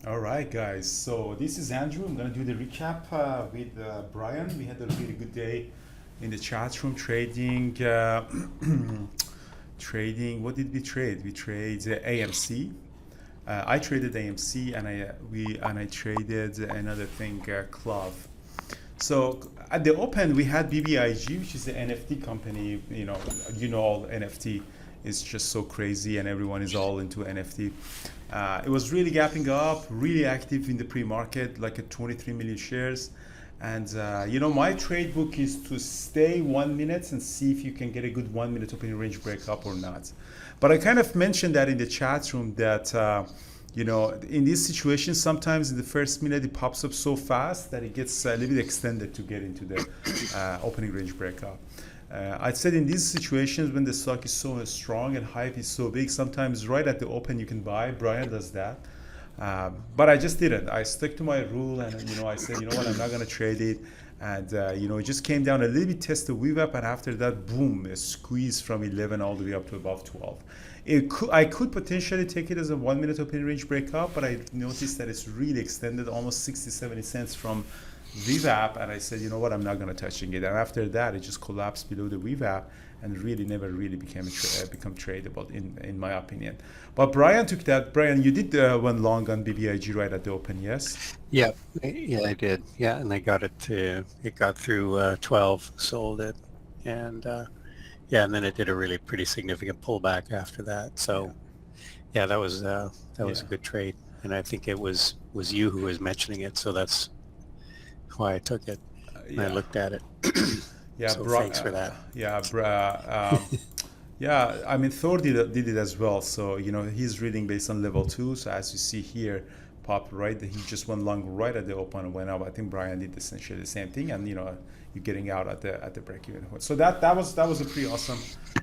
All right, guys. So this is Andrew. I'm gonna do the recap with Brian. We had a really good day in the chat room trading. Trading. What did we trade? We traded AMC. I traded AMC, and I traded another thing, Clove. So at the open, we had BBIG, which is the NFT company. All NFT is just so crazy, and everyone is all into NFT. It was really gapping up, really active in the pre-market, like at 23 million shares. And my trade book is to stay 1 minute and see if you can get a good 1 minute opening range breakup or not. But I kind of mentioned that in the chat room that in these situations, sometimes in the first minute it pops up so fast that it gets a little bit extended to get into the opening range breakup. I said in these situations when the stock is so strong and hype is so big, sometimes right at the open you can buy. Brian does that. But I just didn't. I stuck to my rule, and I said, what, I'm not gonna trade it. And it just came down a little bit, test the VWAP, and after that, boom, a squeeze from 11 all the way up to above 12. I could potentially take it as a 1 minute opening range breakup, but I noticed that it's really extended, almost 60, 70 cents from VWAP, and I said, what, I'm not gonna touching it. And after that, it just collapsed below the VWAP and really never really become tradable in my opinion. But Brian took that. Brian, you did one long on BBIG right at the open, yes? Yeah, I did. Yeah, and I got it it got through 12, sold it, and and then it did a really pretty significant pullback after that. So yeah, that was a good trade, and I think it was you who was mentioning it, so that's why I took it. And I looked at it. Yeah, so thanks for that. I mean, Thor did it as well. So he's reading based on level 2. So as you see here, popped right. He just went long right at the open and went up. I think Brian did essentially the same thing, and you're getting out at the break even. So that was a pretty awesome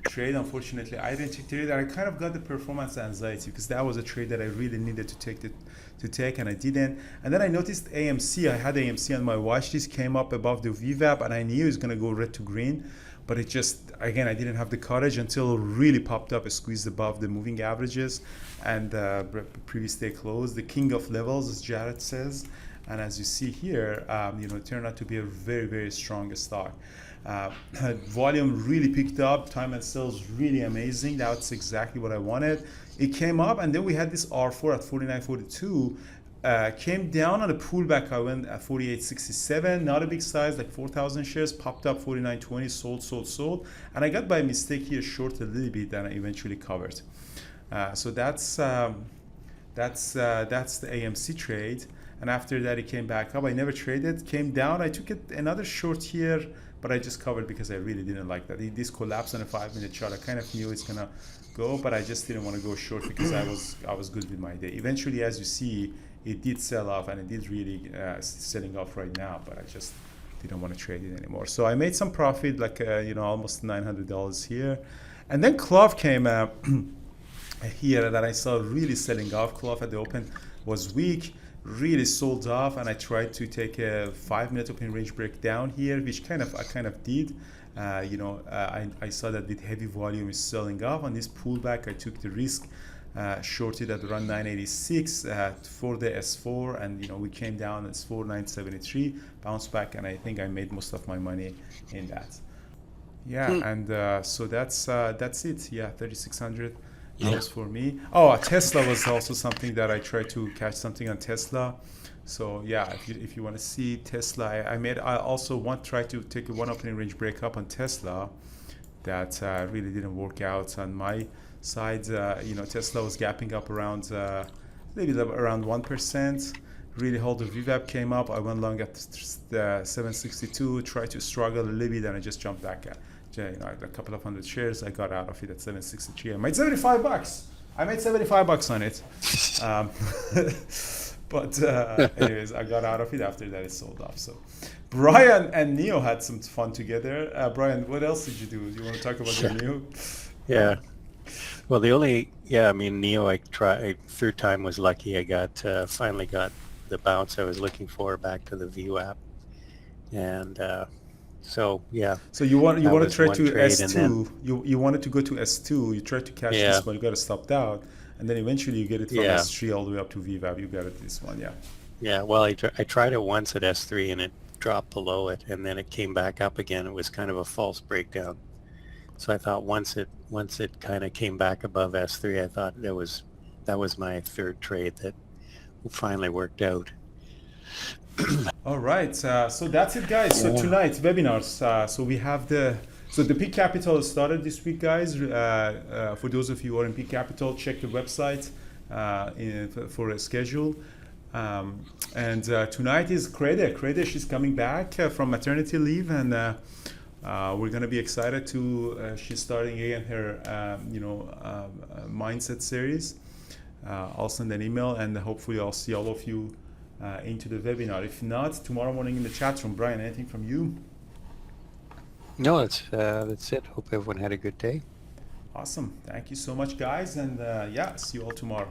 trade. Unfortunately, I didn't take it. I kind of got the performance anxiety because that was a trade that I really needed to take, and I didn't. And then I noticed AMC. I had AMC on my watch list, came up above the VWAP, and I knew it was going to go red to green. But it just, again, I didn't have the courage until it really popped up, squeezed above the moving averages, and previous day close, the king of levels, as Jared says. And as you see here, it turned out to be a very, very strong stock. Volume really picked up. Time and sales really amazing. That's exactly what I wanted. It came up, and then we had this R4 at 49.42. Came down on a pullback. I went at 48.67, not a big size, like 4,000 shares, popped up 49.20, sold, and I got by mistake here short a little bit, and I eventually covered. So that's the AMC trade, and after that it came back up. I never traded, came down. I took it another short here, but I just covered because I really didn't like that. This collapsed on a 5-minute chart. I kind of knew it's gonna go, but I just didn't want to go short because I was good with my day. Eventually, as you see, it did sell off, and it did really selling off right now, but I just didn't want to trade it anymore. So I made some profit, like almost $900 here. And then Clove came here that I saw really selling off. Clove at the open was weak, really sold off, and I tried to take a 5-minute opening range break down here, which I kind of did. I saw that with heavy volume is selling off. On this pullback, I took the risk. Shorted at around 986 for the S4, and we came down at S4 973, bounced back, and I think I made most of my money in that. And so that's it. 3,600 dollars for me. Tesla was also something that I tried to catch something on Tesla. So if you want to see Tesla, I also try to take a one opening range breakup on Tesla. That really didn't work out on my side. Tesla was gapping up around maybe around 1%. Really hold the VWAP came up. I went long at 762. Tried to struggle a little bit, and I just jumped back at a couple of hundred shares. I got out of it at 763. I made $75. I made $75 on it. But anyways, I got out of it. After that, it sold off. So Brian and Neo had some fun together. Brian, what else did you do? Do you want to talk about your Neo? Yeah. Well, Neo, third time was lucky. I finally got the bounce I was looking for back to the VWAP. And so you want to try to S2. You wanted to go to S2. You tried to catch this one. You got stopped out. and then eventually you get it from Yeah. S3 all the way up to VWAP. You got it this one, yeah. Yeah, well, I tried it once at S3 and it dropped below it, and then it came back up again. It was kind of a false breakdown. So I thought once it kind of came back above S3, I thought that was my third trade that finally worked out. All right, so that's it, guys. So Yeah. tonight webinars. So we have the Peak Capital started this week, guys. For those of you who are in Peak Capital, check the website for a schedule. And tonight is Krede. Krede, she's coming back from maternity leave, and we're gonna be excited to. She's starting again her mindset series. I'll send an email, and hopefully I'll see all of you into the webinar. If not, tomorrow morning in the chat room. Brian, anything from you? No, that's it. Hope everyone had a good day. Awesome. Thank you so much, guys, and see you all tomorrow.